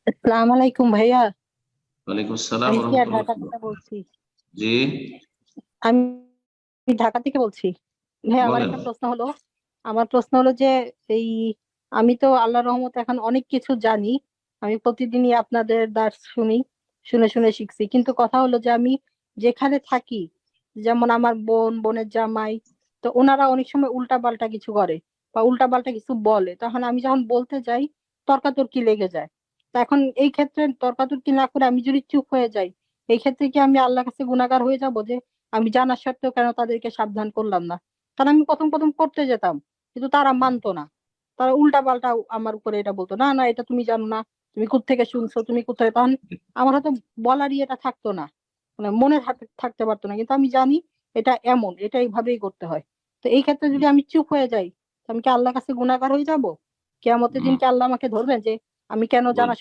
আসসালামু আলাইকুম ভাইয়া। ওয়ালাইকুম আসসালাম আমি কি আর রহমতুল্লাহ। ঢাকা থেকে বলছি। জি, আমি ঢাকা থেকে বলছি। ভাই আমার বলেন। একটা প্রশ্ন হলো, যে এই আমি তো আল্লাহর রহমতে এখন অনেক কিছু জানি। আমি প্রতিদিনই আপনাদের দার্স শুনি, শুনে শুনে শিখছি। কিন্তু কথা হলো যে আমি যেখানে থাকি, যেমন আমার বোনের জামাই, তো ওনারা অনেক সময় উল্টা পাল্টা কিছু করে বা উল্টা পাল্টা কিছু বলে, তখন আমি যখন বলতে যাই তর্কাতর্কি লেগে যায়। তা এখন এই ক্ষেত্রে তর্কাতর্কি না করে আমি যদি চুপ হয়ে যাই, এই ক্ষেত্রে কি আমি আল্লাহর কাছে গুনাহগার হয়ে যাব যে আমি জানা সত্ত্বেও কেন তাদেরকে সাবধান করলাম না? কারণ আমি প্রথম প্রথম করতে যেতাম, কিন্তু তারা মানতো না। তারা উল্টা পাল্টা আমার উপরে এটা বলতো, না না এটা তুমি জানো না, তুমি কোত্থেকে শুনছো, তুমি কোথায়। তখন আমার হয়তো বলারই এটা থাকতো না, মানে মনে থাকতে পারতো না, কিন্তু আমি জানি এটা এমন, এটা এইভাবেই করতে হয়। তো এই ক্ষেত্রে যদি আমি চুপ হয়ে যাই, তো আমি কি আল্লাহর কাছে গুনাহগার হয়ে যাব? কিয়ামতের দিন উম, কি আল্লাহ আমাকে ধরবেন যে আমি কেন জানা বল-